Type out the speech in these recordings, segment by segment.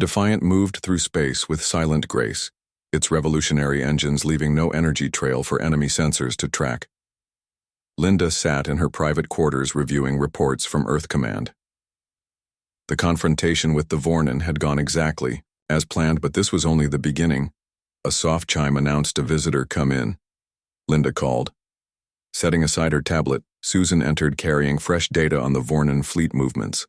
Defiant moved through space with silent grace, its revolutionary engines leaving no energy trail for enemy sensors to track. Linda sat in her private quarters reviewing reports from Earth Command. The confrontation with the Vornin had gone exactly as planned, but this was only the beginning. A soft chime announced a visitor come in. Linda called. Setting aside her tablet, Susan entered carrying fresh data on the Vornin fleet movements.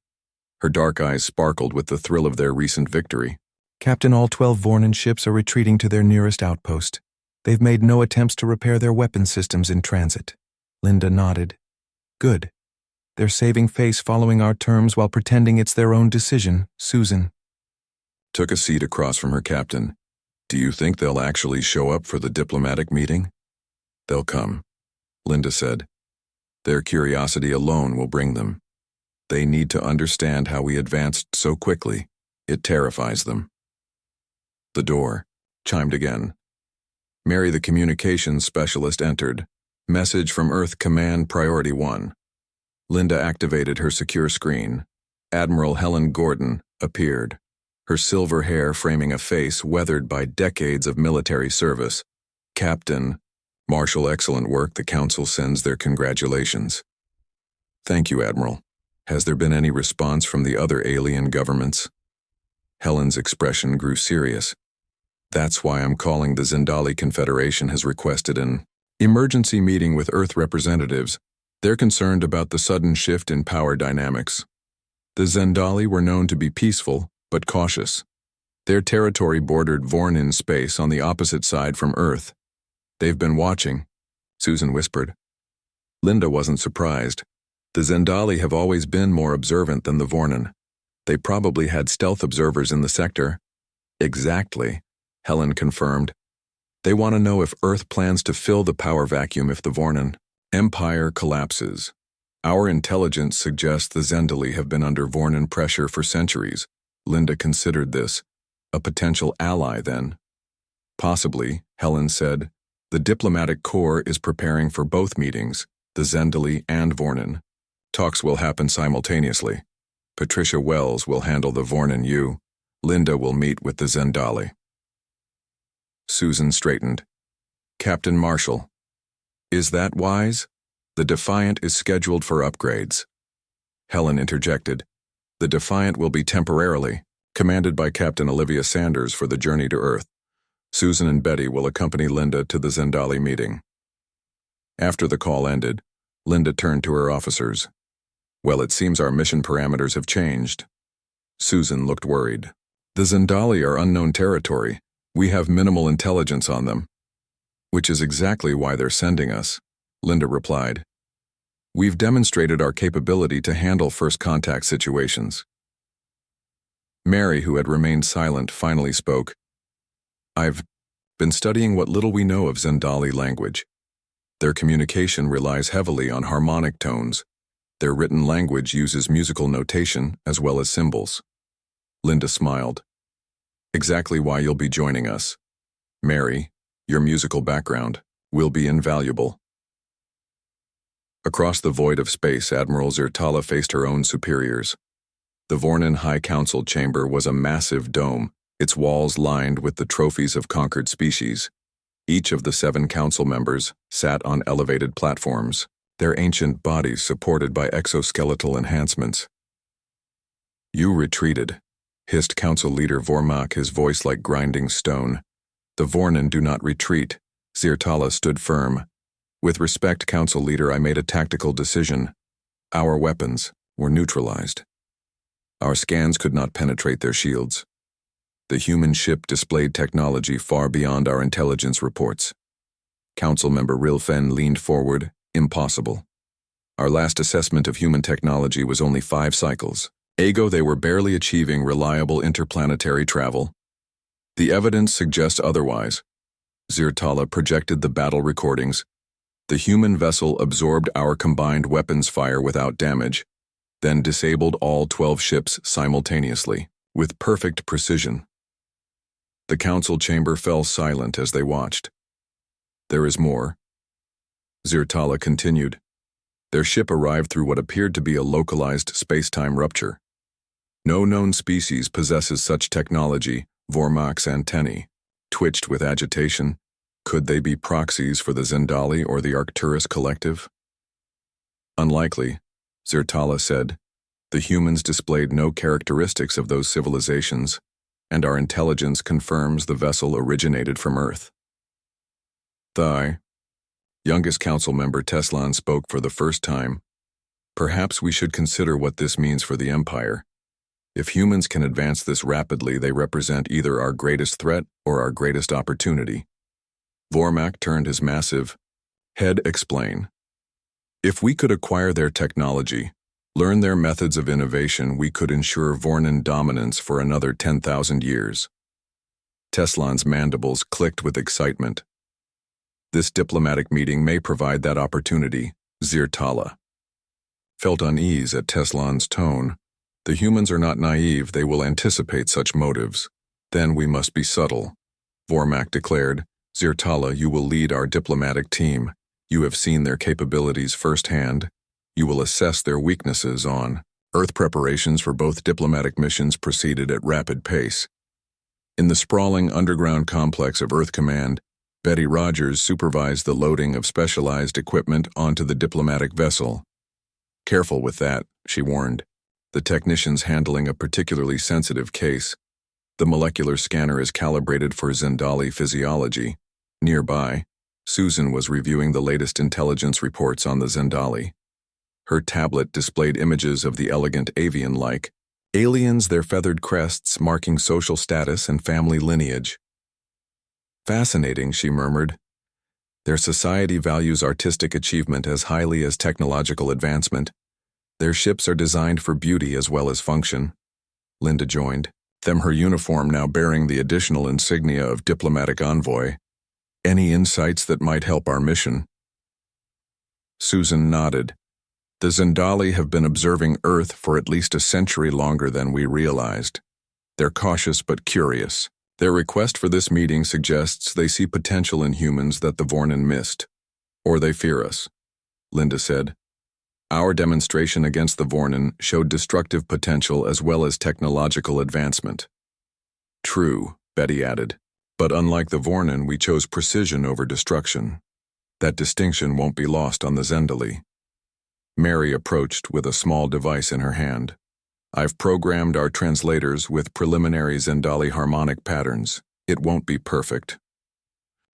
Her dark eyes sparkled with the thrill of their recent victory. Captain, all 12 Vornin ships are retreating to their nearest outpost. They've made no attempts to repair their weapon systems in transit. Linda nodded. Good. They're saving face following our terms while pretending it's their own decision, Susan. Took a seat across from her captain. Do you think they'll actually show up for the diplomatic meeting? They'll come, Linda said. Their curiosity alone will bring them. They need to understand how we advanced so quickly. It terrifies them. The door chimed again. Mary, the communications specialist, entered. Message from Earth Command Priority 1. Linda activated her secure screen. Admiral Helen Gordon appeared, her silver hair framing a face weathered by decades of military service. Captain, Marshal, excellent work. The Council sends their congratulations. Thank you, Admiral. Has there been any response from the other alien governments? Helen's expression grew serious. That's why I'm calling. The Zendali Confederation has requested an emergency meeting with Earth representatives. They're concerned about the sudden shift in power dynamics. The Zendali were known to be peaceful, but cautious. Their territory bordered Vornin space on the opposite side from Earth. They've been watching, Susan whispered. Linda wasn't surprised. The Zendali have always been more observant than the Vornin. They probably had stealth observers in the sector. Exactly, Helen confirmed. They want to know if Earth plans to fill the power vacuum if the Vornin Empire collapses. Our intelligence suggests the Zendali have been under Vornin pressure for centuries. Linda considered this. A potential ally, then. Possibly, Helen said. The diplomatic corps is preparing for both meetings, the Zendali and Vornin. Talks will happen simultaneously. Patricia Wells will handle the Vornin U. Linda will meet with the Zendali. Susan straightened. Captain Marshall. Is that wise? The Defiant is scheduled for upgrades. Helen interjected. The Defiant will be temporarily commanded by Captain Olivia Sanders for the journey to Earth. Susan and Betty will accompany Linda to the Zendali meeting. After the call ended, Linda turned to her officers. Well, it seems our mission parameters have changed. Susan looked worried. The Zendali are unknown territory. We have minimal intelligence on them. Which is exactly why they're sending us, Linda replied. We've demonstrated our capability to handle first contact situations. Mary, who had remained silent, finally spoke. I've been studying what little we know of Zendali language. Their communication relies heavily on harmonic tones. Their written language uses musical notation as well as symbols. Linda smiled. Exactly why you'll be joining us. Mary, your musical background will be invaluable. Across the void of space, Admiral Zertala faced her own superiors. The Vornin High Council chamber was a massive dome, its walls lined with the trophies of conquered species. Each of the 7 council members sat on elevated platforms, their ancient bodies supported by exoskeletal enhancements. You retreated, hissed Council Leader Vormak, his voice like grinding stone. The Vornin do not retreat. Zertala stood firm. With respect, Council Leader, I made a tactical decision. Our weapons were neutralized. Our scans could not penetrate their shields. The human ship displayed technology far beyond our intelligence reports. Council Member Rilfen leaned forward. Impossible. Our last assessment of human technology was only 5 cycles. Ago, they were barely achieving reliable interplanetary travel. The evidence suggests otherwise. Zertala projected the battle recordings. The human vessel absorbed our combined weapons fire without damage, then disabled all 12 ships simultaneously, with perfect precision. The council chamber fell silent as they watched. There is more. Zertala continued. Their ship arrived through what appeared to be a localized space-time rupture. No known species possesses such technology. Vormak's antennae twitched with agitation. Could they be proxies for the Zendali or the Arcturus collective? Unlikely, Zertala said. The humans displayed no characteristics of those civilizations, and our intelligence confirms the vessel originated from Earth. The youngest council member Teslan spoke for the first time. Perhaps we should consider what this means for the Empire. If humans can advance this rapidly, they represent either our greatest threat or our greatest opportunity. Vormak turned his massive head explain. If we could acquire their technology, learn their methods of innovation, we could ensure Vornan dominance for another 10,000 years. Teslan's mandibles clicked with excitement. This diplomatic meeting may provide that opportunity, Zertala felt unease at Teslan's tone. The humans are not naive, they will anticipate such motives. Then we must be subtle, Vormak declared. Zertala, you will lead our diplomatic team. You have seen their capabilities firsthand. You will assess their weaknesses on Earth. Preparations for both diplomatic missions proceeded at rapid pace. In the sprawling underground complex of Earth Command, Betty Rogers supervised the loading of specialized equipment onto the diplomatic vessel. Careful with that, she warned. The technician's handling a particularly sensitive case. The molecular scanner is calibrated for Zendali physiology. Nearby, Susan was reviewing the latest intelligence reports on the Zendali. Her tablet displayed images of the elegant avian-like aliens, their feathered crests marking social status and family lineage. Fascinating, she murmured. Their society values artistic achievement as highly as technological advancement. Their ships are designed for beauty as well as function. Linda joined, her uniform now bearing the additional insignia of diplomatic envoy. Any insights that might help our mission? Susan nodded. The Zendali have been observing Earth for at least a century longer than we realized. They're cautious but curious. Their request for this meeting suggests they see potential in humans that the Vornan missed. Or they fear us, Linda said. Our demonstration against the Vornan showed destructive potential as well as technological advancement. True, Betty added. But unlike the Vornan, we chose precision over destruction. That distinction won't be lost on the Zendali. Mary approached with a small device in her hand. I've programmed our translators with preliminary Zendali harmonic patterns. It won't be perfect,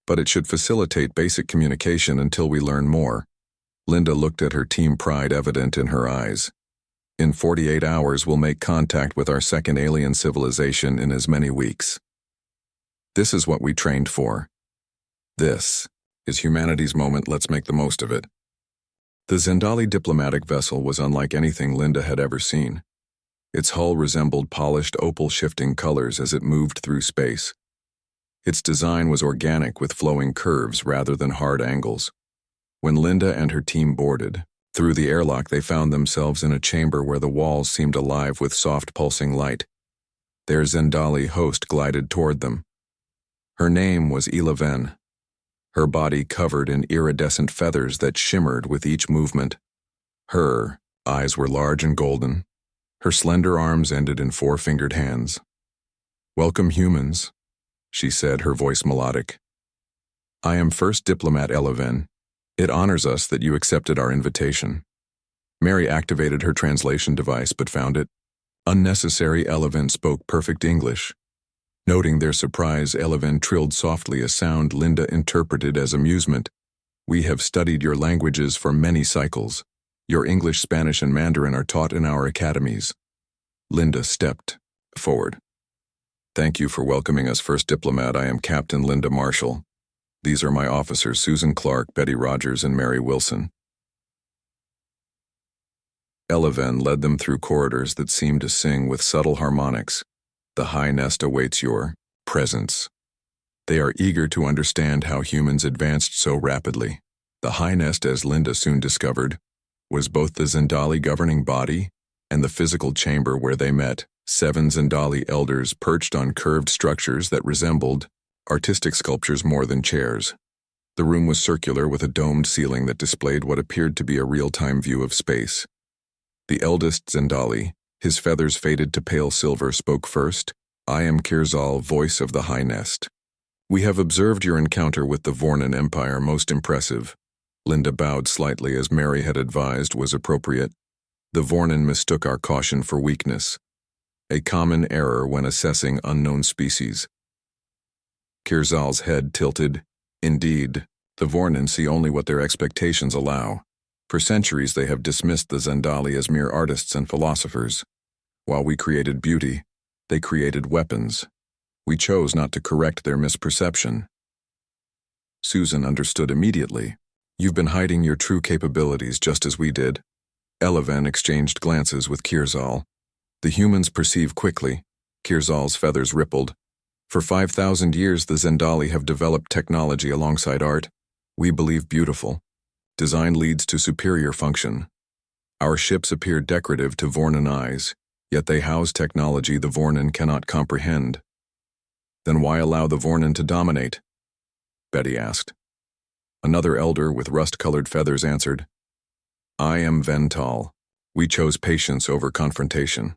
but it should facilitate basic communication until we learn more. Linda looked at her team, pride evident in her eyes. In 48 hours, we'll make contact with our second alien civilization in as many weeks. This is what we trained for. This is humanity's moment, let's make the most of it. The Zendali diplomatic vessel was unlike anything Linda had ever seen. Its hull resembled polished opal shifting colors as it moved through space. Its design was organic with flowing curves rather than hard angles. When Linda and her team boarded, through the airlock they found themselves in a chamber where the walls seemed alive with soft pulsing light. Their Zendali host glided toward them. Her name was Eleven. Her body covered in iridescent feathers that shimmered with each movement. Her eyes were large and golden. Her slender arms ended in four-fingered hands. Welcome, humans, she said, her voice melodic. I am First Diplomat Eleven. It honors us that you accepted our invitation. Mary activated her translation device but found it unnecessary. Eleven spoke perfect English. Noting their surprise, Eleven trilled softly a sound Linda interpreted as amusement. We have studied your languages for many cycles. Your English, Spanish, and Mandarin are taught in our academies. Linda stepped forward. Thank you for welcoming us, First Diplomat. I am Captain Linda Marshall. These are my officers, Susan Clark, Betty Rogers, and Mary Wilson. Eleven led them through corridors that seemed to sing with subtle harmonics. The High Nest awaits your presence. They are eager to understand how humans advanced so rapidly. The High Nest, as Linda soon discovered, was both the Zendali governing body and the physical chamber where they met. 7 Zendali elders perched on curved structures that resembled artistic sculptures more than chairs. The room was circular with a domed ceiling that displayed what appeared to be a real-time view of space. The eldest Zendali, His feathers faded to pale silver, spoke first. I am Kirzal, voice of the High Nest. We have observed your encounter with the Vornan Empire, most impressive. Linda bowed slightly, as Mary had advised was appropriate. The Vornan mistook our caution for weakness, a common error when assessing unknown species. Kirzal's head tilted. Indeed, the Vornan see only what their expectations allow. For centuries they have dismissed the Zendali as mere artists and philosophers. While we created beauty, they created weapons. We chose not to correct their misperception. Susan understood immediately. You've been hiding your true capabilities just as we did. Eleven exchanged glances with Kirzal. The humans perceive quickly. Kirzal's feathers rippled. For 5,000 years the Zendali have developed technology alongside art. We believe beautiful. Design leads to superior function. Our ships appear decorative to Vornan eyes, yet they house technology the Vornan cannot comprehend. Then why allow the Vornan to dominate? Betty asked. Another elder with rust-colored feathers answered. I am Vental. We chose patience over confrontation.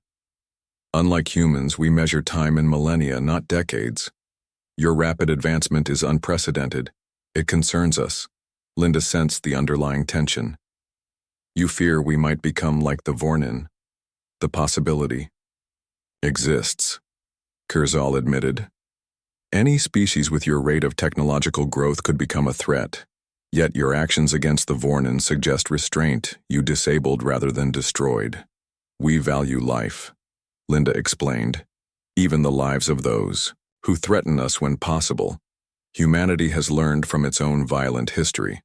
Unlike humans, we measure time in millennia, not decades. Your rapid advancement is unprecedented. It concerns us. Linda sensed the underlying tension. You fear we might become like the Vornan. The possibility exists, Kirzal admitted. Any species with your rate of technological growth could become a threat. Yet your actions against the Vornan suggest restraint. You disabled rather than destroyed. We value life, Linda explained. Even the lives of those who threaten us when possible. Humanity has learned from its own violent history.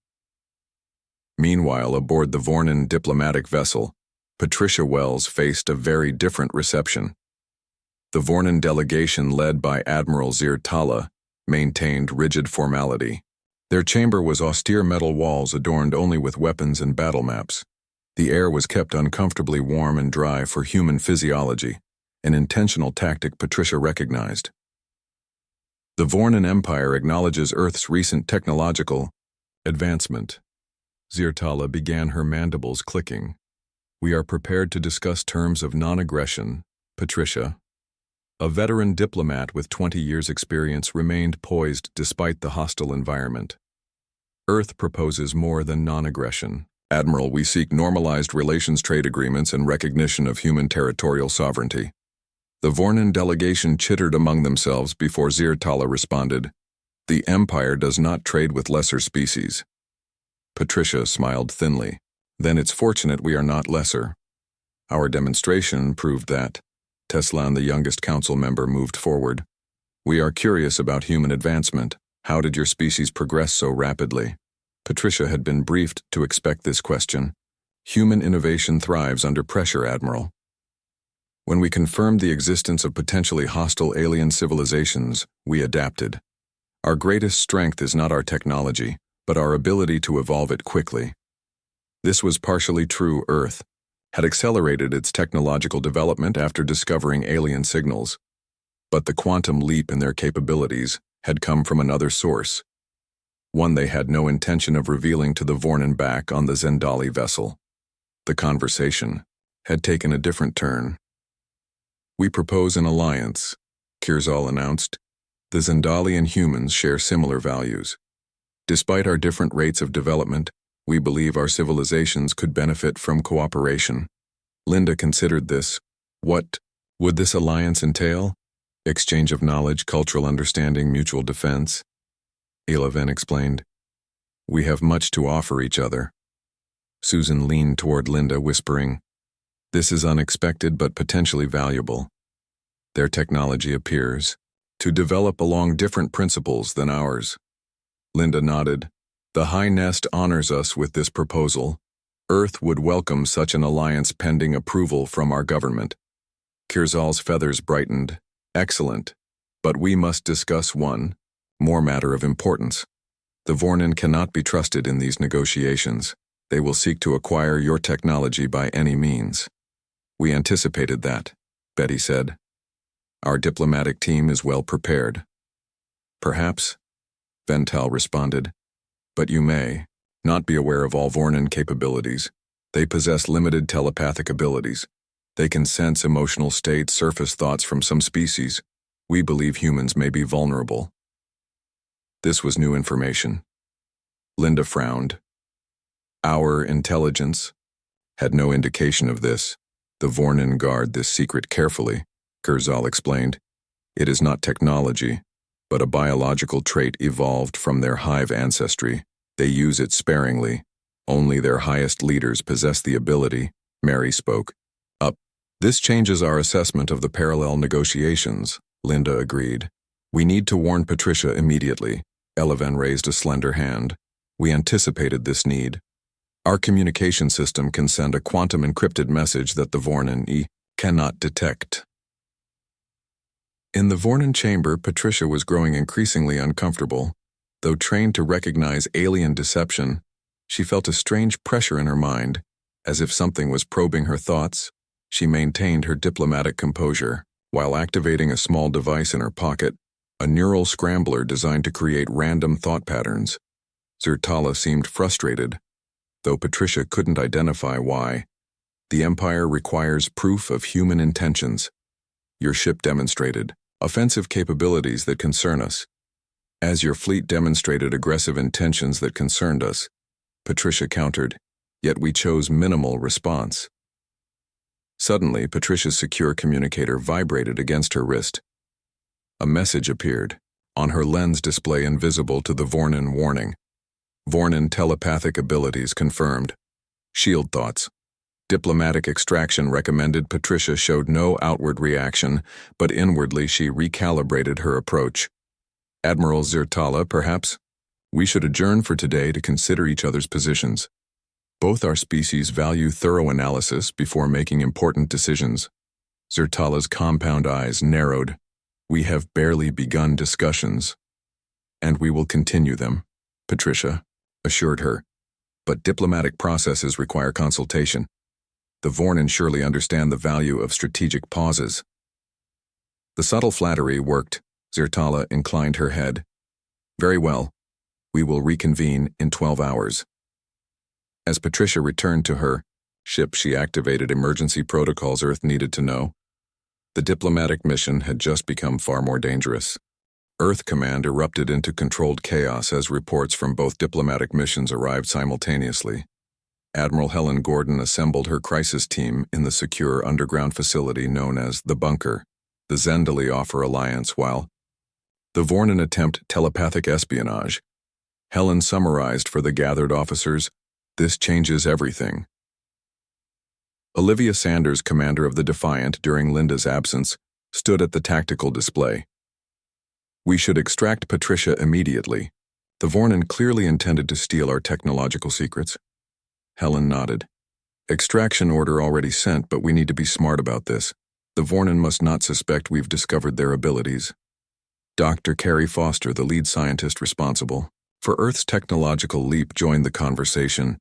Meanwhile, aboard the Vornan diplomatic vessel, Patricia Wells faced a very different reception. The Vornan delegation, led by Admiral Zirtala, maintained rigid formality. Their chamber was austere metal walls adorned only with weapons and battle maps. The air was kept uncomfortably warm and dry for human physiology, an intentional tactic Patricia recognized. The Vornan Empire acknowledges Earth's recent technological advancement. Zirtala began, her mandibles clicking. We are prepared to discuss terms of non-aggression. Patricia, a veteran diplomat with 20 years' experience, remained poised despite the hostile environment. Earth proposes more than non-aggression. Admiral, we seek normalized relations, trade agreements, and recognition of human territorial sovereignty. The Vornan delegation chittered among themselves before Zirtala responded. The Empire does not trade with lesser species. Patricia smiled thinly. Then it's fortunate we are not lesser. Our demonstration proved that. Teslan, the youngest council member, moved forward. We are curious about human advancement. How did your species progress so rapidly? Patricia had been briefed to expect this question. Human innovation thrives under pressure, Admiral. When we confirmed the existence of potentially hostile alien civilizations, we adapted. Our greatest strength is not our technology, but our ability to evolve it quickly. This was partially true. Earth had accelerated its technological development after discovering alien signals, but the quantum leap in their capabilities had come from another source, one they had no intention of revealing to the Vornan back on the Zendali vessel. The conversation had taken a different turn. We propose an alliance, Kirzal announced. The Zendali and humans share similar values. Despite our different rates of development, we believe our civilizations could benefit from cooperation. Linda considered this. What would this alliance entail? Exchange of knowledge, cultural understanding, mutual defense. Eleven explained. We have much to offer each other. Susan leaned toward Linda, whispering, This is unexpected but potentially valuable. Their technology appears to develop along different principles than ours. Linda nodded. The High Nest honors us with this proposal. Earth would welcome such an alliance pending approval from our government. Kirzal's feathers brightened. Excellent. But we must discuss one more matter of importance. The Vornan cannot be trusted in these negotiations. They will seek to acquire your technology by any means. We anticipated that, Betty said. Our diplomatic team is well prepared. Perhaps, Vental responded. But you may not be aware of all Vornan capabilities. They possess limited telepathic abilities. They can sense emotional states, surface thoughts from some species. We believe humans may be vulnerable. This was new information. Linda frowned. Our intelligence had no indication of this. The Vornin guard this secret carefully, Kurzal explained. It is not technology, but a biological trait evolved from their hive ancestry. They use it sparingly. Only their highest leaders possess the ability, Mary spoke. This changes our assessment of the parallel negotiations, Linda agreed. We need to warn Patricia immediately. Eleven raised a slender hand. We anticipated this need. Our communication system can send a quantum encrypted message that the Vornin cannot detect. In the Vornin chamber, Patricia was growing increasingly uncomfortable. Though trained to recognize alien deception, she felt a strange pressure in her mind, as if something was probing her thoughts. She maintained her diplomatic composure, while activating a small device in her pocket, a neural scrambler designed to create random thought patterns. Zertala seemed frustrated, though Patricia couldn't identify why. The Empire requires proof of human intentions. Your ship demonstrated offensive capabilities that concern us. As your fleet demonstrated aggressive intentions that concerned us, Patricia countered, yet we chose minimal response. Suddenly, Patricia's secure communicator vibrated against her wrist. A message appeared, on her lens display invisible to the Vornin warning. Vornin telepathic abilities confirmed. Shield thoughts. Diplomatic extraction recommended. Patricia showed no outward reaction, but inwardly she recalibrated her approach. Admiral Zertala, perhaps? We should adjourn for today to consider each other's positions. Both our species value thorough analysis before making important decisions. Zertala's compound eyes narrowed. We have barely begun discussions. And we will continue them, Patricia assured her. But diplomatic processes require consultation. The Vornin surely understand the value of strategic pauses. The subtle flattery worked. Zertala inclined her head. Very well. We will reconvene in 12 hours. As Patricia returned to her ship, she activated emergency protocols Earth needed to know. The diplomatic mission had just become far more dangerous. Earth Command erupted into controlled chaos as reports from both diplomatic missions arrived simultaneously. Admiral Helen Gordon assembled her crisis team in the secure underground facility known as the Bunker, the Zendali offer alliance, while the Vornin attempt telepathic espionage. Helen summarized for the gathered officers, "This changes everything." Olivia Sanders, commander of the Defiant during Linda's absence, stood at the tactical display. We should extract Patricia immediately. The Vornin clearly intended to steal our technological secrets. Helen nodded. Extraction order already sent, but we need to be smart about this. The Vornin must not suspect we've discovered their abilities. Dr. Carrie Foster, the lead scientist responsible for Earth's technological leap, joined the conversation.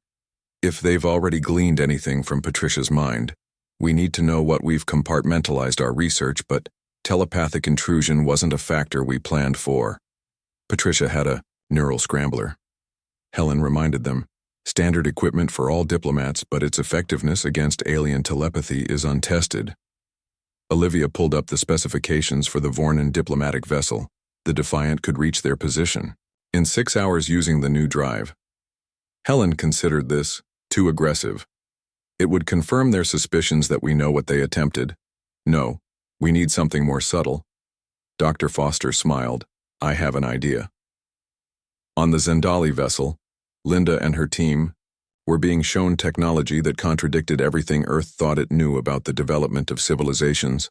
If they've already gleaned anything from Patricia's mind, we need to know what. We've compartmentalized our research, but telepathic intrusion wasn't a factor we planned for. Patricia had a neural scrambler. Helen reminded them, standard equipment for all diplomats, but its effectiveness against alien telepathy is untested. Olivia pulled up the specifications for the Vornin diplomatic vessel. The Defiant could reach their position in 6 hours using the new drive. Helen considered this too aggressive. It would confirm their suspicions that we know what they attempted. No, we need something more subtle. Dr. Foster smiled. I have an idea. On the Zendali vessel, Linda and her team were being shown technology that contradicted everything Earth thought it knew about the development of civilizations.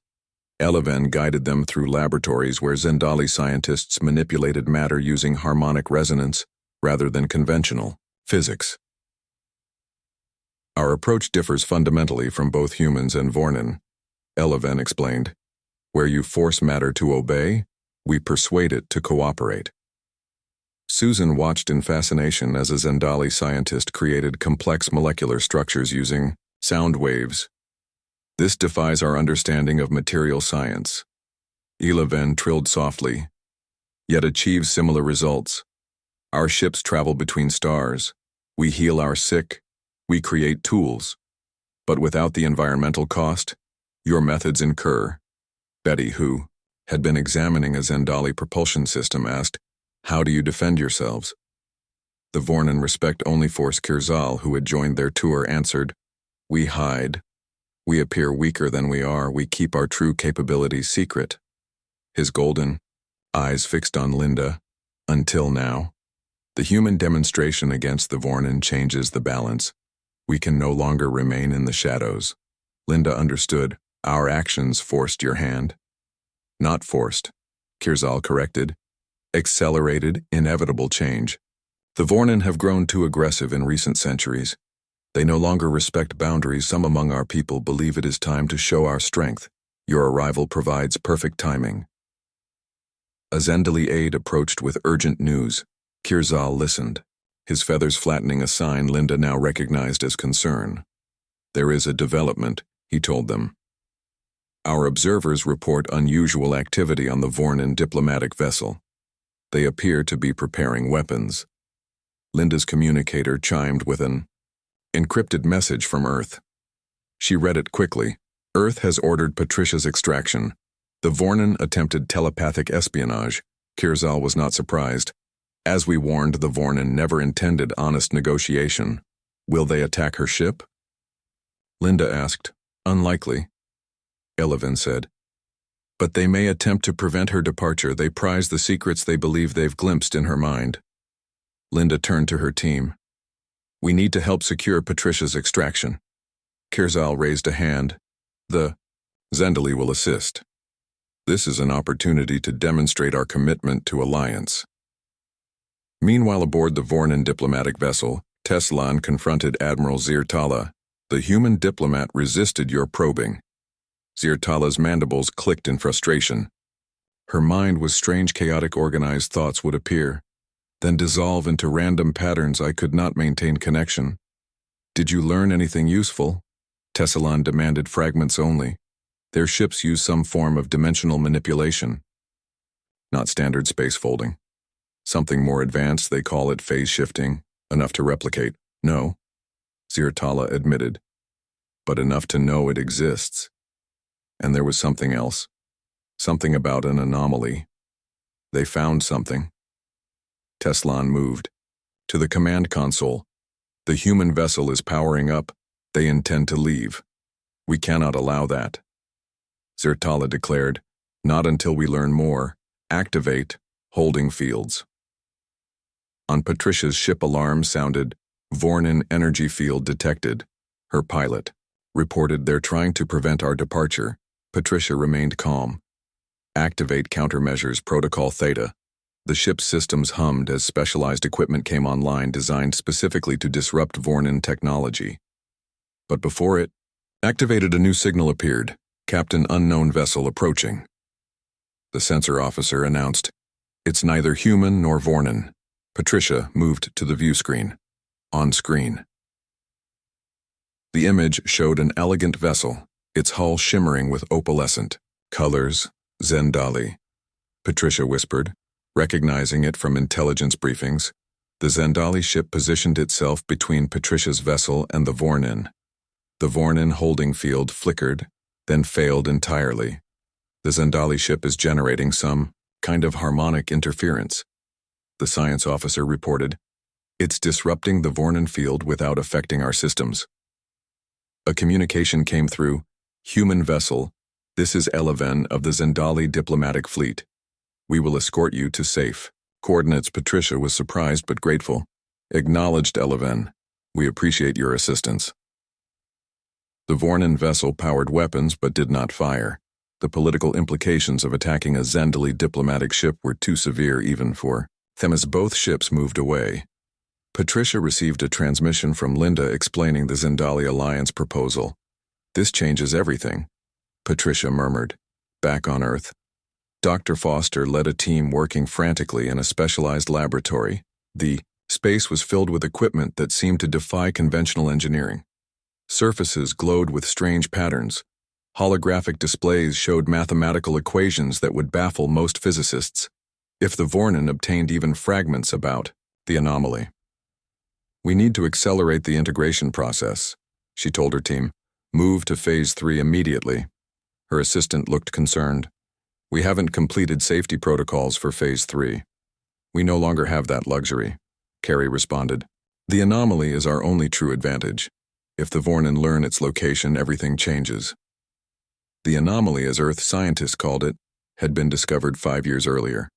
Eleven guided them through laboratories where Zendali scientists manipulated matter using harmonic resonance rather than conventional physics. Our approach differs fundamentally from both humans and Vornin, Eleven explained. Where you force matter to obey, we persuade it to cooperate. Susan watched in fascination as a Zendali scientist created complex molecular structures using sound waves. This defies our understanding of material science. Eleven trilled softly, yet achieves similar results. Our ships travel between stars. We heal our sick. We create tools. But without the environmental cost, Your methods incur. Betty, who had been examining a Zendali propulsion system, asked, "How do you defend yourselves?" The Vornin respect-only force Kirzal, who had joined their tour, answered, "We hide. We appear weaker than we are. We keep our true capabilities secret." His golden eyes fixed on Linda. "Until now. The human demonstration against the Vornin changes the balance. We can no longer remain in the shadows." Linda understood. "Our actions forced your hand." "Not forced," Kirzal corrected. "Accelerated, inevitable change. The Vornin have grown too aggressive in recent centuries. They no longer respect boundaries. Some among our people believe it is time to show our strength. Your arrival provides perfect timing." A Zendali aide approached with urgent news. Kirzal listened, his feathers flattening a sign Linda now recognized as concern. "There is a development," he told them. "Our observers report unusual activity on the Vornin diplomatic vessel. They appear to be preparing weapons." Linda's communicator chimed with an encrypted message from Earth. She read it quickly. "Earth has ordered Patricia's extraction. The Vornin attempted telepathic espionage." Kirzal was not surprised. "As we warned, the Vornin never intended honest negotiation. Will they attack her ship?" Linda asked. "Unlikely," Elevin said. "But they may attempt to prevent her departure. They prize the secrets they believe they've glimpsed in her mind." Linda turned to her team. "We need to help secure Patricia's extraction." Kirzal raised a hand. "The Zendali will assist. This is an opportunity to demonstrate our commitment to alliance." Meanwhile, aboard the Vornin diplomatic vessel, Teslan confronted Admiral Zirtala. "The human diplomat resisted your probing." Zirtala's mandibles clicked in frustration. Her mind was strange, chaotic, organized thoughts would appear, then dissolve into random patterns. "I could not maintain connection." "Did you learn anything useful?" Tessalon demanded. "Fragments only. Their ships use some form of dimensional manipulation. Not standard space folding. Something more advanced. They call it phase shifting. Enough to replicate." "No," Zirtala admitted, "but enough to know it exists." And there was something else. Something about an anomaly. "They found something." Teslan moved to the command console. "The human vessel is powering up. They intend to leave. We cannot allow that." Zirtala declared, "Not until we learn more. Activate holding fields." On Patricia's ship, alarm sounded. "Vornin energy field detected." Her pilot reported, "They're trying to prevent our departure." Patricia remained calm. "Activate countermeasures protocol Theta." The ship's systems hummed as specialized equipment came online designed specifically to disrupt Vornin technology. But before it activated, a new signal appeared. "Captain, unknown vessel approaching." The sensor officer announced, "It's neither human nor Vornin." Patricia moved to the view screen. On screen, the image showed an elegant vessel, its hull shimmering with opalescent colors. "Zendali," Patricia whispered, recognizing it from intelligence briefings. The Zendali ship positioned itself between Patricia's vessel and the Vornin. The Vornin holding field flickered, then failed entirely. "The Zendali ship is generating some kind of harmonic interference," the science officer reported. "It's disrupting the Vornin field without affecting our systems." A communication came through. "Human vessel, this is Eleven of the Zendali diplomatic fleet. We will escort you to safe coordinates." Patricia was surprised but grateful. "Acknowledged, Eleven. We appreciate your assistance." The Vornin vessel powered weapons but did not fire. The political implications of attacking a Zendali diplomatic ship were too severe even for them. As both ships moved away, Patricia received a transmission from Linda explaining the Zendali alliance proposal. "This changes everything," Patricia murmured. Back on Earth, Dr. Foster led a team working frantically in a specialized laboratory. The space was filled with equipment that seemed to defy conventional engineering. Surfaces glowed with strange patterns. Holographic displays showed mathematical equations that would baffle most physicists. If the Vornin obtained even fragments about the anomaly. "We need to accelerate the integration process," she told her team. "Move to Phase 3 immediately." Her assistant looked concerned. We haven't completed safety protocols for Phase 3. We no longer have that luxury, Carrie responded. The anomaly is our only true advantage. If the Vornin learn its location, everything changes. The anomaly, as Earth scientists called it, had been discovered 5 years earlier.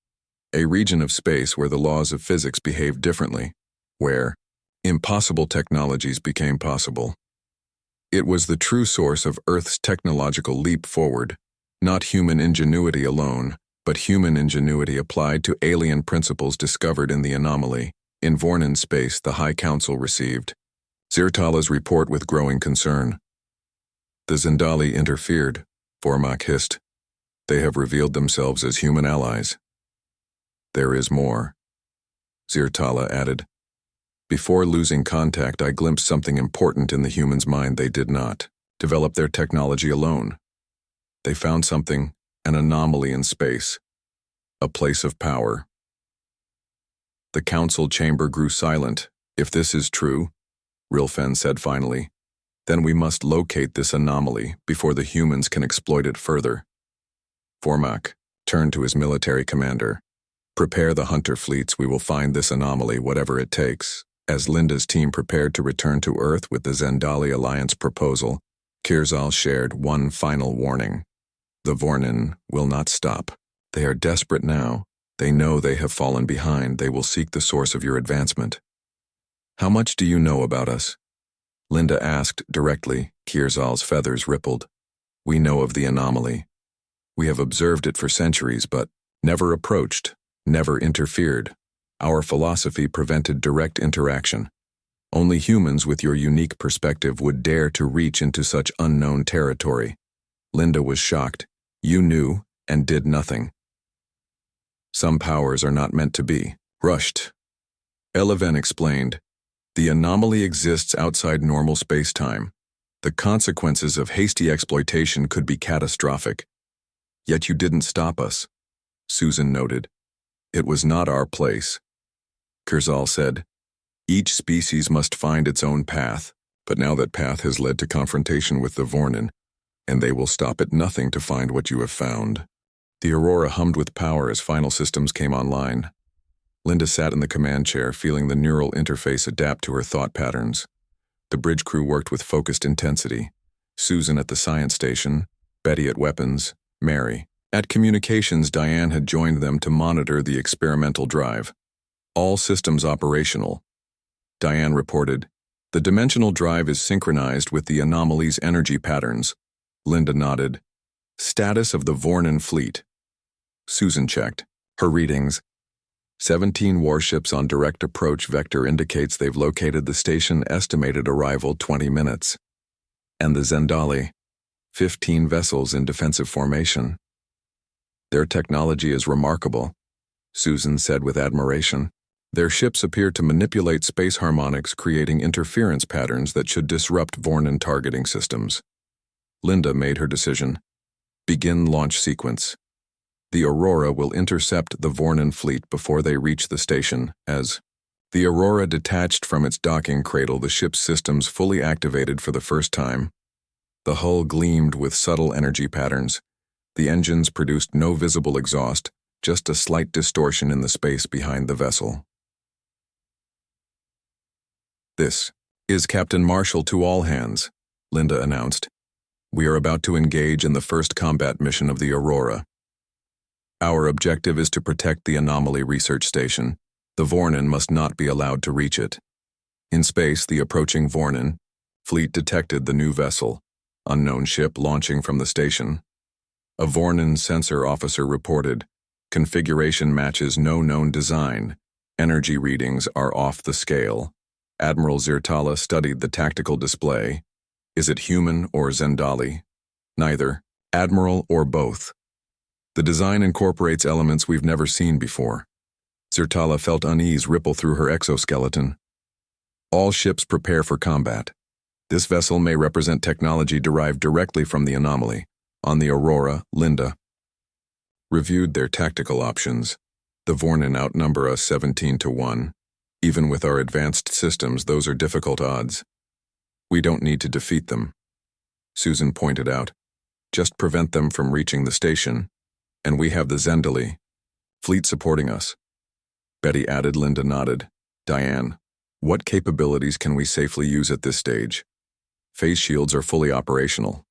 A region of space where the laws of physics behaved differently, where impossible technologies became possible. It was the true source of Earth's technological leap forward, not human ingenuity alone, but human ingenuity applied to alien principles discovered in the anomaly. In Vornin space, the High Council received Zirtala's report with growing concern. The Zendali interfered, Vormak hissed. They have revealed themselves as human allies. There is more, Zirtala added. Before losing contact, I glimpsed something important in the human's mind. They did not develop their technology alone. They found something, an anomaly in space, a place of power. The council chamber grew silent. If this is true, Rilfen said finally, then we must locate this anomaly before the humans can exploit it further. Vormak turned to his military commander. Prepare the hunter fleets. We will find this anomaly, whatever it takes. As Linda's team prepared to return to Earth with the Zendali Alliance proposal, Kirzal shared one final warning. The Vornin will not stop. They are desperate now. They know they have fallen behind. They will seek the source of your advancement. How much do you know about us? Linda asked directly. Kirzal's feathers rippled. We know of the anomaly. We have observed it for centuries, but never approached, never interfered. Our philosophy prevented direct interaction. Only humans with your unique perspective would dare to reach into such unknown territory. Linda was shocked. You knew and did nothing. Some powers are not meant to be rushed. Eleven explained, the anomaly exists outside normal space-time. The consequences of hasty exploitation could be catastrophic. Yet you didn't stop us, Susan noted. It was not our place. Kirzal said, each species must find its own path, but now that path has led to confrontation with the Vornin, and they will stop at nothing to find what you have found. The Aurora hummed with power as final systems came online. Linda sat in the command chair, feeling the neural interface adapt to her thought patterns. The bridge crew worked with focused intensity. Susan at the science station, Betty at weapons, Mary. At communications, Diane had joined them to monitor the experimental drive. All systems operational. Diane reported, the dimensional drive is synchronized with the anomaly's energy patterns. Linda nodded. Status of the Vornin fleet. Susan checked. Her readings. 17 warships on direct approach vector indicates they've located the station. Estimated arrival 20 minutes. And the Zendali. 15 vessels in defensive formation. Their technology is remarkable, Susan said with admiration. Their ships appear to manipulate space harmonics, creating interference patterns that should disrupt Vornin targeting systems. Linda made her decision. Begin launch sequence. The Aurora will intercept the Vornin fleet before they reach the station. As the Aurora detached from its docking cradle, the ship's systems fully activated for the first time. The hull gleamed with subtle energy patterns. The engines produced no visible exhaust, just a slight distortion in the space behind the vessel. This is Captain Marshall to all hands, Linda announced. We are about to engage in the first combat mission of the Aurora. Our objective is to protect the Anomaly Research Station. The Vornin must not be allowed to reach it. In space, the approaching Vornin fleet detected the new vessel, unknown ship launching from the station. A Vornin sensor officer reported, configuration matches no known design. Energy readings are off the scale. Admiral Zirtala studied the tactical display. Is it human or Zendali? Neither. Admiral or both. The design incorporates elements we've never seen before. Zirtala felt unease ripple through her exoskeleton. All ships prepare for combat. This vessel may represent technology derived directly from the anomaly. On the Aurora, Linda reviewed their tactical options. The Vornin outnumber us 17-1. Even with our advanced systems, those are difficult odds. We don't need to defeat them, Susan pointed out. Just prevent them from reaching the station, and we have the Zendali fleet supporting us. Betty added. Linda nodded. Diane, what capabilities can we safely use at this stage? Phase shields are fully operational.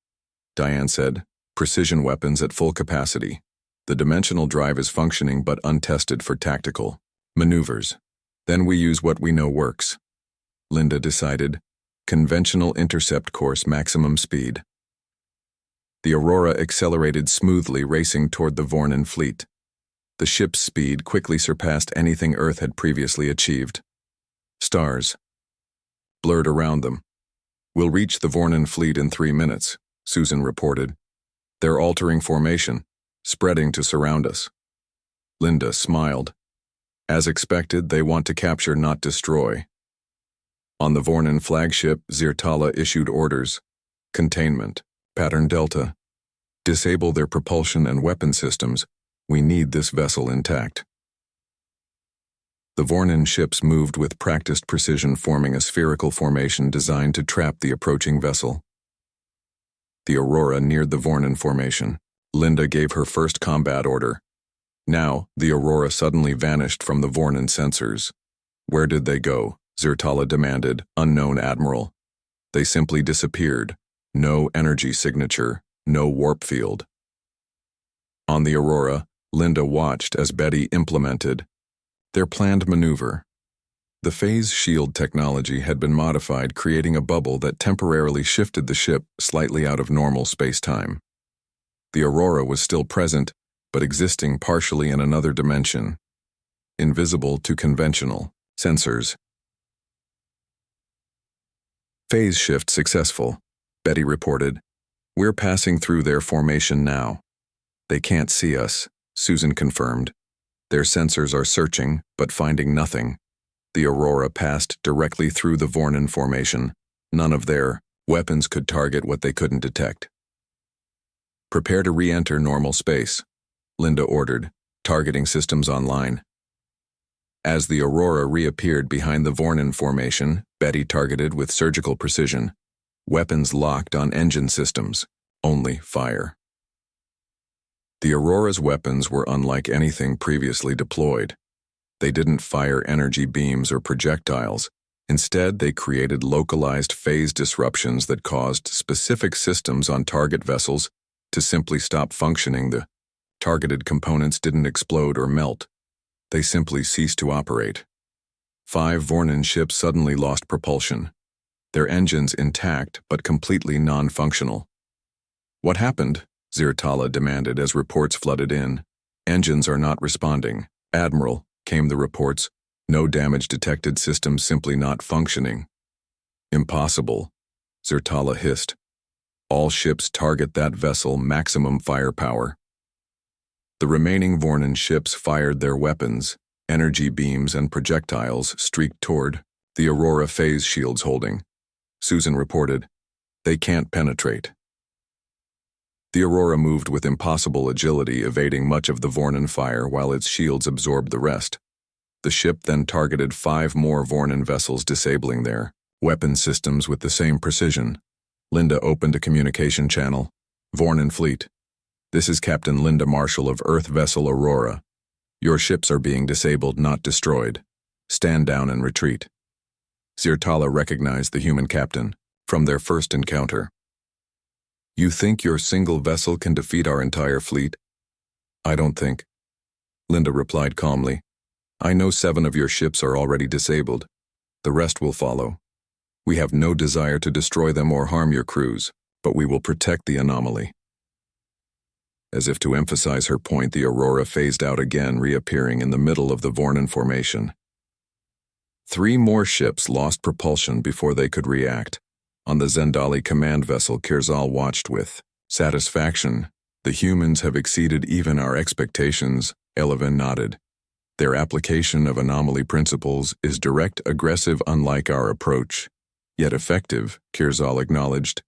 Diane said. Precision weapons at full capacity. The dimensional drive is functioning but untested for tactical maneuvers. Then we use what we know works. Linda decided. Conventional intercept course maximum speed. The Aurora accelerated smoothly, racing toward the Vornin fleet. The ship's speed quickly surpassed anything Earth had previously achieved. Stars blurred around them. We'll reach the Vornin fleet in 3 minutes, Susan reported. They're altering formation, spreading to surround us. Linda smiled. As expected, they want to capture, not destroy. On the Vornin flagship, Zirtala issued orders. Containment. Pattern Delta. Disable their propulsion and weapon systems. We need this vessel intact. The Vornin ships moved with practiced precision, forming a spherical formation designed to trap the approaching vessel. The Aurora neared the Vornin formation. Linda gave her first combat order. Now, the Aurora suddenly vanished from the Vornin sensors. Where did they go? Zirtala demanded. Unknown, Admiral. They simply disappeared. No energy signature, no warp field. On the Aurora, Linda watched as Betty implemented their planned maneuver. The phase shield technology had been modified, creating a bubble that temporarily shifted the ship slightly out of normal space-time. The Aurora was still present, but existing partially in another dimension, invisible to conventional sensors. Phase shift successful, Betty reported. We're passing through their formation now. They can't see us, Susan confirmed. Their sensors are searching, but finding nothing. The Aurora passed directly through the Vornin formation. None of their weapons could target what they couldn't detect. Prepare to re-enter normal space, Linda ordered, targeting systems online. As the Aurora reappeared behind the Vornin formation, Betty targeted with surgical precision. Weapons locked on engine systems. Only fire. The Aurora's weapons were unlike anything previously deployed. They didn't fire energy beams or projectiles. Instead, they created localized phase disruptions that caused specific systems on target vessels to simply stop functioning. The targeted components didn't explode or melt. They simply ceased to operate. 5 Vornin ships suddenly lost propulsion, their engines intact but completely non-functional. What happened? Zirtala demanded as reports flooded in. Engines are not responding. Admiral, came the reports. No damage detected, systems simply not functioning. Impossible, Zirtala hissed. All ships target that vessel, maximum firepower. The remaining Vornin ships fired their weapons. Energy beams and projectiles streaked toward the Aurora phase shields holding. Susan reported. They can't penetrate. The Aurora moved with impossible agility, evading much of the Vornin fire while its shields absorbed the rest. The ship then targeted 5 more Vornin vessels, disabling their weapon systems with the same precision. Linda opened a communication channel. Vornin fleet. This is Captain Linda Marshall of Earth vessel Aurora. Your ships are being disabled, not destroyed. Stand down and retreat. Zirtala recognized the human captain from their first encounter. You think your single vessel can defeat our entire fleet? I don't think. Linda replied calmly. I know 7 of your ships are already disabled. The rest will follow. We have no desire to destroy them or harm your crews, but we will protect the anomaly. As if to emphasize her point, the Aurora phased out again, reappearing in the middle of the Vornin formation. 3 more ships lost propulsion before they could react. On the Zendali command vessel, Kirzal watched with satisfaction. The humans have exceeded even our expectations, Elevin nodded. Their application of anomaly principles is direct, aggressive, unlike our approach, yet effective, Kirzal acknowledged.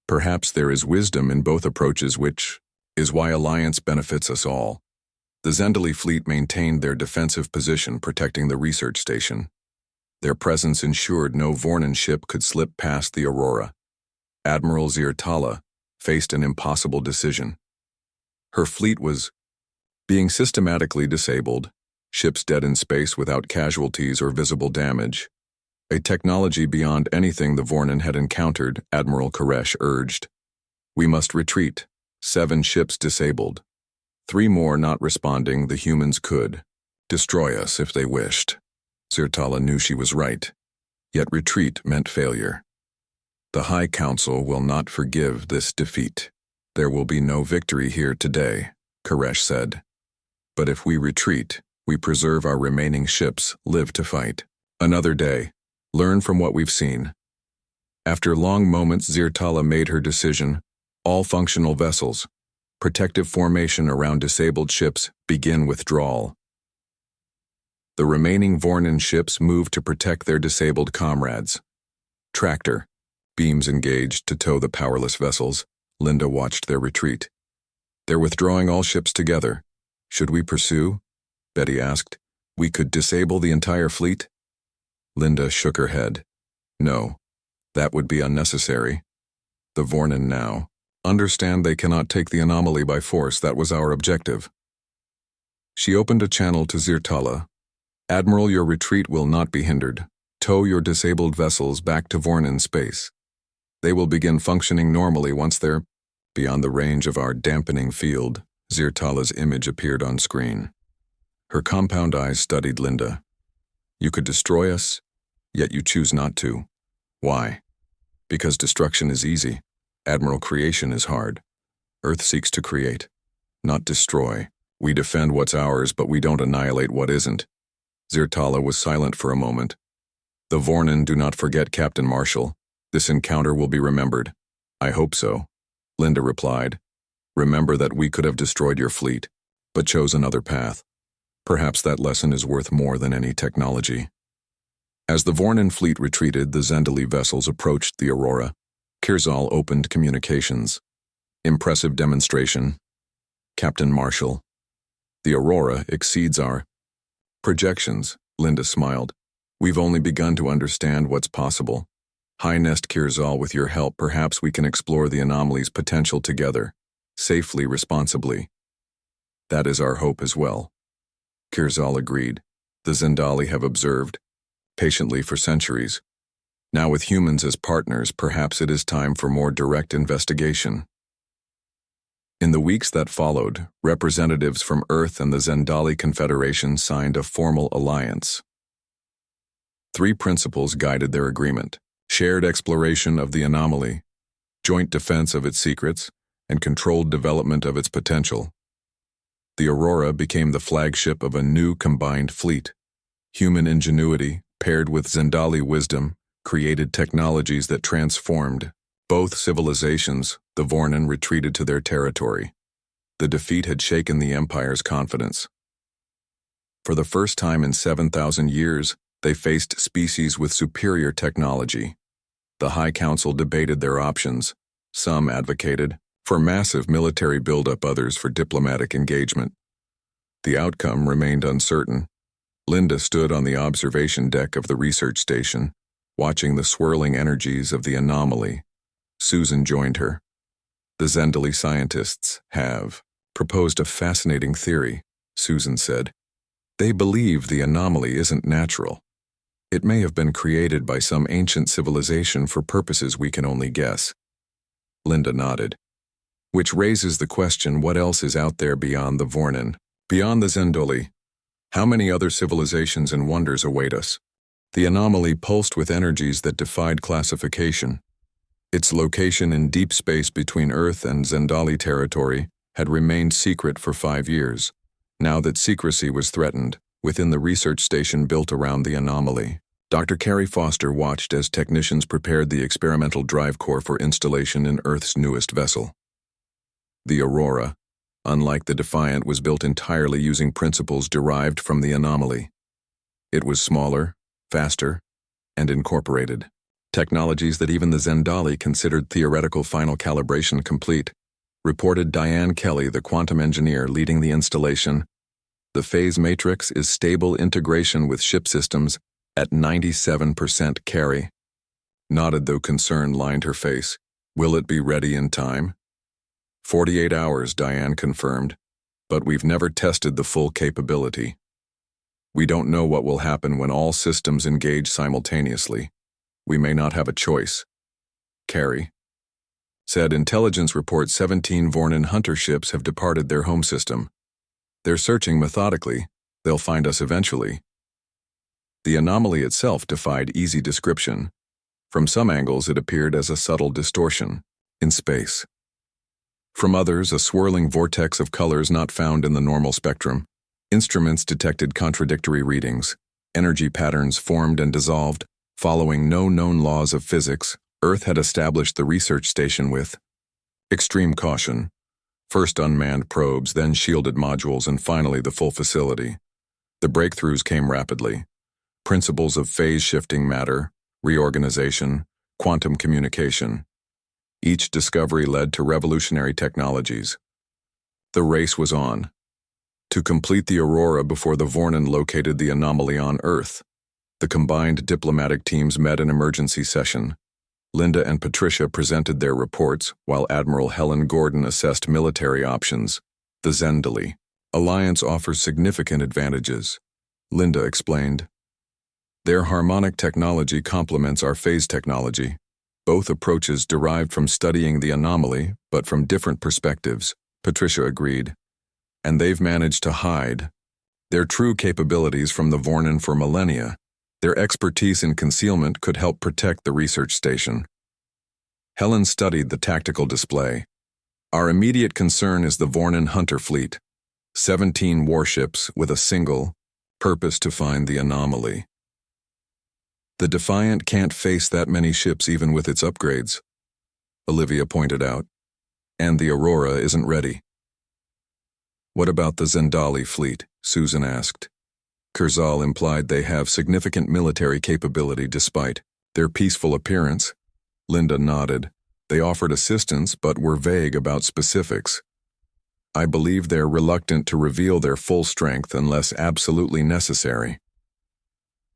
Perhaps there is wisdom in both approaches, which is why Alliance benefits us all. The Zendali fleet maintained their defensive position, protecting the research station. Their presence ensured no Vornin ship could slip past the Aurora. Admiral Zirtala, faced an impossible decision. Her fleet was being systematically disabled, ships dead in space without casualties or visible damage. A technology beyond anything the Vornin had encountered, Admiral Koresh urged. We must retreat. 7 ships disabled. 3 more not responding, the humans could destroy us if they wished. Zirtala knew she was right. Yet retreat meant failure. The High Council will not forgive this defeat. There will be no victory here today, Koresh said. But if we retreat, we preserve our remaining ships, live to fight. Another day. Learn from what we've seen. After long moments, Zirtala made her decision. All functional vessels, protective formation around disabled ships, begin withdrawal. The remaining Vornin ships move to protect their disabled comrades. Tractor, beams engaged to tow the powerless vessels. Linda watched their retreat. They're withdrawing all ships together. Should we pursue? Betty asked. We could disable the entire fleet? Linda shook her head. No, that would be unnecessary. The Vornin now understand they cannot take the anomaly by force. That was our objective. She opened a channel to Zirtala. Admiral, your retreat will not be hindered. Tow your disabled vessels back to Vornin space. They will begin functioning normally once they're beyond the range of our dampening field. Zirtala's image appeared on screen. Her compound eyes studied Linda. You could destroy us, yet you choose not to. Why? Because destruction is easy. Admiral, creation is hard. Earth seeks to create, not destroy. We defend what's ours, but we don't annihilate what isn't. Zirtala was silent for a moment. The Vornin do not forget Captain Marshall. This encounter will be remembered. I hope so. Linda replied. Remember that we could have destroyed your fleet, but chose another path. Perhaps that lesson is worth more than any technology. As the Vornin fleet retreated, the Zendali vessels approached the Aurora. Kirzal opened communications. Impressive demonstration. Captain Marshall. The Aurora exceeds our projections, Linda smiled. We've only begun to understand what's possible. High-Nest Kirzal, with your help, perhaps we can explore the anomaly's potential together, safely, responsibly. That is our hope as well. Kirzal agreed. The Zendali have observed, patiently for centuries. Now with humans as partners, perhaps it is time for more direct investigation. In the weeks that followed, representatives from Earth and the Zendali Confederation signed a formal alliance. 3 principles guided their agreement: shared exploration of the anomaly, joint defense of its secrets, and controlled development of its potential. The Aurora became the flagship of a new combined fleet. Human ingenuity, paired with Zendali wisdom, created technologies that transformed both civilizations. The Vornin retreated to their territory. The defeat had shaken the Empire's confidence. For the first time in 7,000 years, they faced species with superior technology. The High Council debated their options. Some advocated for massive military buildup, others for diplomatic engagement. The outcome remained uncertain. Linda stood on the observation deck of the research station, watching the swirling energies of the anomaly. Susan joined her. The Zendali scientists have proposed a fascinating theory, Susan said. They believe the anomaly isn't natural. It may have been created by some ancient civilization for purposes we can only guess. Linda nodded. Which raises the question, what else is out there beyond the Vornin? Beyond the Zendali, how many other civilizations and wonders await us? The anomaly pulsed with energies that defied classification. Its location in deep space between Earth and Zendali territory had remained secret for 5 years. Now that secrecy was threatened, within the research station built around the anomaly, Dr. Carrie Foster watched as technicians prepared the experimental drive core for installation in Earth's newest vessel. The Aurora, unlike the Defiant, was built entirely using principles derived from the anomaly. It was smaller, faster, and incorporated technologies that even the Zendali considered theoretical final calibration complete, reported Diane Kelly, the quantum engineer leading the installation. The phase matrix is stable integration with ship systems at 97% carry. Nodded though concern lined her face. Will it be ready in time? 48 hours, Diane confirmed, but we've never tested the full capability. We don't know what will happen when all systems engage simultaneously. We may not have a choice. Carrie said intelligence reports 17 Vornan hunter ships have departed their home system. They're searching methodically. They'll find us eventually. The anomaly itself defied easy description. From some angles, it appeared as a subtle distortion in space. From others, a swirling vortex of colors not found in the normal spectrum. Instruments detected contradictory readings. Energy patterns formed and dissolved. Following no known laws of physics, Earth had established the research station with extreme caution. First unmanned probes, then shielded modules, and finally the full facility. The breakthroughs came rapidly. Principles of phase-shifting matter, reorganization, quantum communication. Each discovery led to revolutionary technologies. The race was on. To complete the Aurora before the Vornan located the anomaly on Earth, the combined diplomatic teams met an emergency session. Linda and Patricia presented their reports, while Admiral Helen Gordon assessed military options. The Zendali alliance offers significant advantages, Linda explained. Their harmonic technology complements our phase technology. Both approaches derived from studying the anomaly, but from different perspectives, Patricia agreed. And they've managed to hide their true capabilities from the Vornan for millennia. Their expertise in concealment could help protect the research station. Helen studied the tactical display. Our immediate concern is the Vornan hunter fleet. 17 warships with a single purpose to find the anomaly. The Defiant can't face that many ships even with its upgrades, Olivia pointed out. And the Aurora isn't ready. What about the Zendali fleet? Susan asked. Kurzal implied they have significant military capability despite their peaceful appearance. Linda nodded. They offered assistance but were vague about specifics. I believe they're reluctant to reveal their full strength unless absolutely necessary.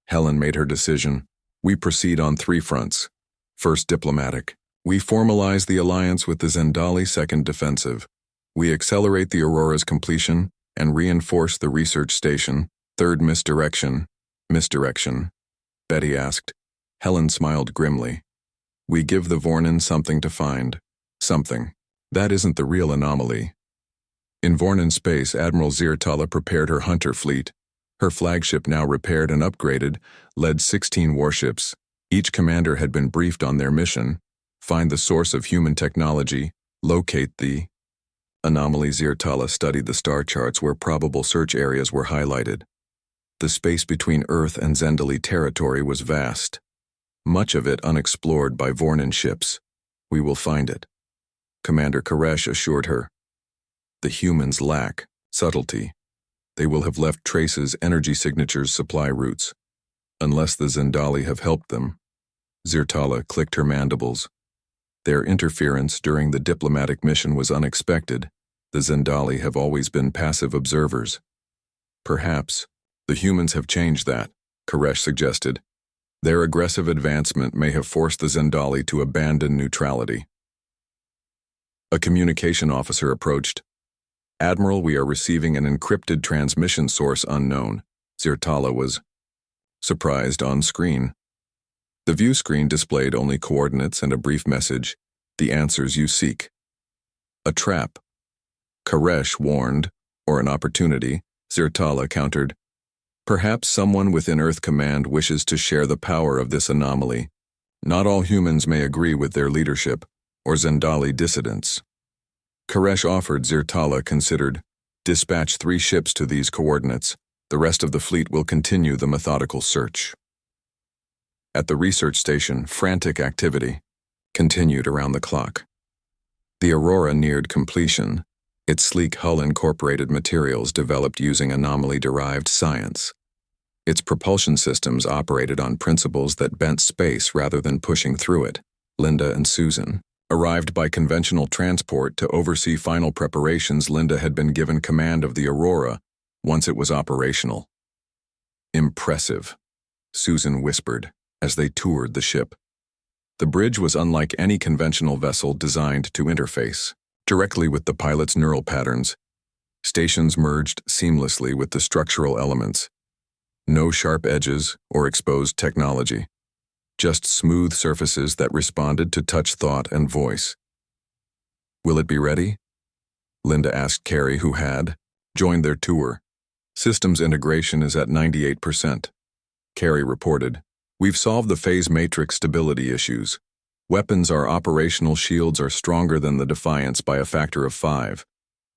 Helen made her decision. We proceed on 3 fronts. First, diplomatic. We formalize the alliance with the Zendali. Second, defensive. We accelerate the Aurora's completion and reinforce the research station. Third, misdirection. Misdirection? Betty asked. Helen smiled grimly. We give the Vornan something to find. Something. That isn't the real anomaly. In Vornan space, Admiral Zirtala prepared her hunter fleet. Her flagship, now repaired and upgraded, led 16 warships. Each commander had been briefed on their mission. Find the source of human technology. Locate the anomaly. Zirtala studied the star charts where probable search areas were highlighted. The space between Earth and Zendali territory was vast. Much of it unexplored by Vornan ships. We will find it, Commander Koresh assured her. The humans lack subtlety. They will have left traces, energy signatures, supply routes. Unless the Zendali have helped them. Zirtala clicked her mandibles. Their interference during the diplomatic mission was unexpected. The Zendali have always been passive observers. Perhaps the humans have changed that, Koresh suggested. Their aggressive advancement may have forced the Zendali to abandon neutrality. A communication officer approached. Admiral, we are receiving an encrypted transmission source unknown. Zirtala was surprised on screen. The view screen displayed only coordinates and a brief message, the answers you seek. A trap. Koresh warned, or an opportunity, Zirtala countered. Perhaps someone within Earth Command wishes to share the power of this anomaly. Not all humans may agree with their leadership, or Zendali dissidents. Koresh offered. Zirtala considered. Dispatch 3 ships to these coordinates. The rest of the fleet will continue the methodical search. At the research station, frantic activity continued around the clock. The Aurora neared completion. Its sleek hull incorporated materials developed using anomaly-derived science. Its propulsion systems operated on principles that bent space rather than pushing through it. Linda and Susan arrived by conventional transport to oversee final preparations. Linda had been given command of the Aurora once it was operational. Impressive, Susan whispered as they toured the ship. The bridge was unlike any conventional vessel designed to interface. directly with the pilot's neural patterns. Stations merged seamlessly with the structural elements. No sharp edges or exposed technology. Just smooth surfaces that responded to touch, thought, and voice. "Will it be ready?" Linda asked Carrie, who had joined their tour. "Systems integration is at 98%. Carrie reported, "We've solved the phase matrix stability issues. Weapons, our operational shields are stronger than the Defiance by a factor of 5.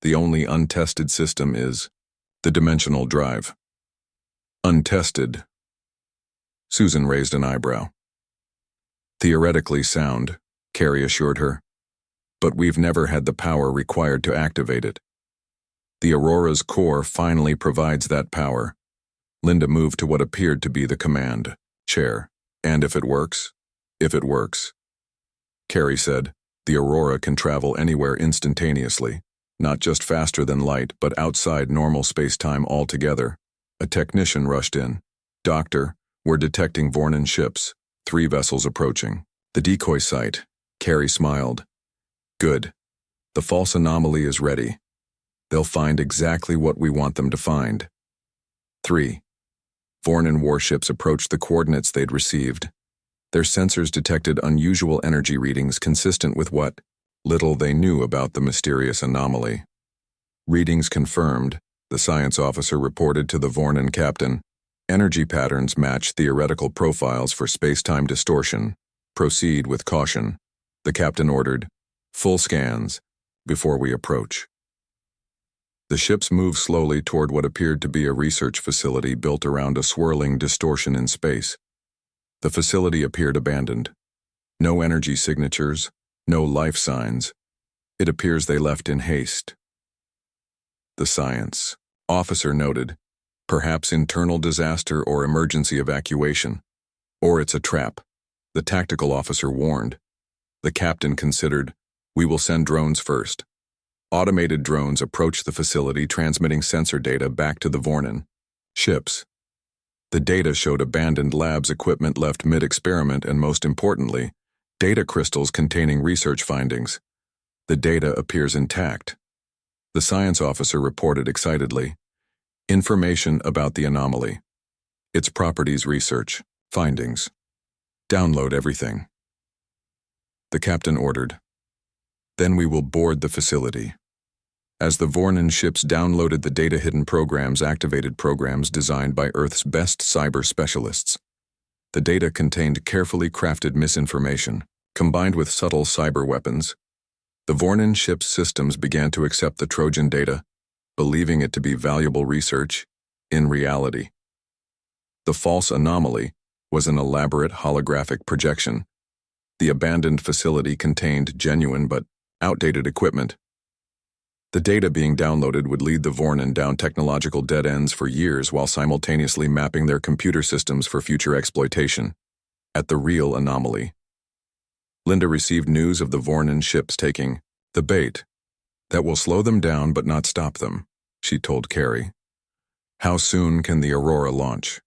The only untested system is the dimensional drive." "Untested?" Susan raised an eyebrow. "Theoretically sound," Carrie assured her. "But we've never had the power required to activate it. The Aurora's core finally provides that power." Linda moved to what appeared to be the command chair. "And if it works?" "If it works," Carrie said, "the Aurora can travel anywhere instantaneously, not just faster than light, but outside normal space-time altogether." A technician rushed in. "Doctor, we're detecting Vornan ships, 3 vessels approaching. The decoy site." Carrie smiled. "Good. The false anomaly is ready. They'll find exactly what we want them to find." 3. Vornan warships approached the coordinates they'd received. Their sensors detected unusual energy readings consistent with what little they knew about the mysterious anomaly. Readings confirmed, the science officer reported to the Vornan captain. Energy patterns match theoretical profiles for space-time distortion. Proceed with caution. The captain ordered. Full scans, before we approach. The ships moved slowly toward what appeared to be a research facility built around a swirling distortion in space. The facility appeared abandoned. No energy signatures, no life signs. It appears they left in haste. The science officer noted, "Perhaps internal disaster or emergency evacuation. Or it's a trap," the tactical officer warned. The captain considered, "We will send drones first." Automated drones approached the facility, transmitting sensor data back to the Vornan ships. The data showed abandoned labs, equipment left mid-experiment, and most importantly, data crystals containing research findings. The data appears intact. The science officer reported excitedly, "Information about the anomaly. Its properties, research, findings. Download everything." The captain ordered. "Then we will board the facility." As the Vornan ships downloaded the data, hidden programs activated, programs designed by Earth's best cyber specialists. The data contained carefully crafted misinformation, combined with subtle cyber weapons. The Vornan ships' systems began to accept the Trojan data, believing it to be valuable research. In reality, the false anomaly was an elaborate holographic projection. The abandoned facility contained genuine but outdated equipment. The data being downloaded would lead the Vornan down technological dead ends for years while simultaneously mapping their computer systems for future exploitation. At the real anomaly, Linda received news of the Vornan ships taking the bait. "That will slow them down but not stop them," she told Carrie. "How soon can the Aurora launch?"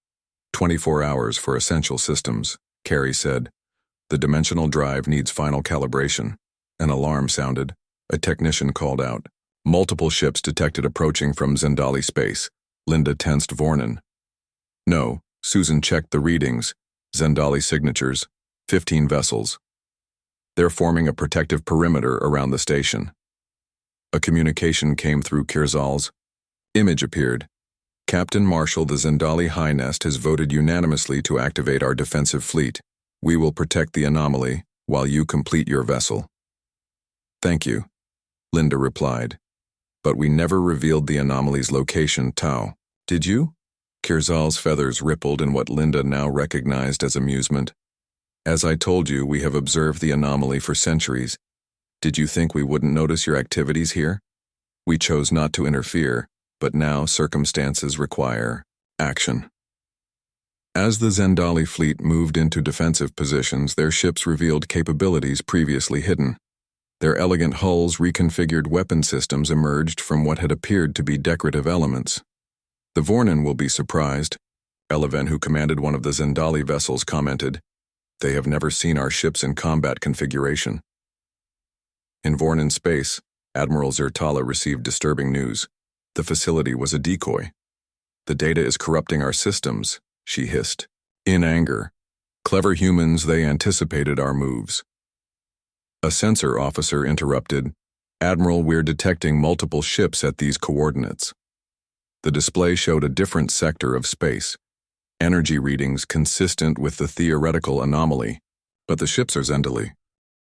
24 hours for essential systems, Carrie said. "The dimensional drive needs final calibration." An alarm sounded. A technician called out. Multiple ships detected approaching from Zendali space. Linda tensed. "Vornan." "No," Susan checked the readings. "Zendali signatures. 15 vessels. They're forming a protective perimeter around the station." A communication came through Kirzal's. Image appeared. "Captain Marshal, the Zendali High Nest has voted unanimously to activate our defensive fleet. We will protect the anomaly while you complete your vessel." "Thank you," Linda replied. "But we never revealed the anomaly's location, Tau. Did you?" Kirzal's feathers rippled in what Linda now recognized as amusement. "As I told you, we have observed the anomaly for centuries. Did you think we wouldn't notice your activities here? We chose not to interfere, but now circumstances require action." As the Zendali fleet moved into defensive positions, their ships revealed capabilities previously hidden. Their elegant hulls, reconfigured weapon systems emerged from what had appeared to be decorative elements. "The Vornan will be surprised," Eleven, who commanded one of the Zendali vessels, commented. "They have never seen our ships in combat configuration." In Vornan space, Admiral Zertala received disturbing news. The facility was a decoy. The data is corrupting our systems, she hissed. In anger. Clever humans, they anticipated our moves. A sensor officer interrupted. Admiral, we're detecting multiple ships at these coordinates. The display showed a different sector of space. Energy readings consistent with the theoretical anomaly. But the ships are Zendali.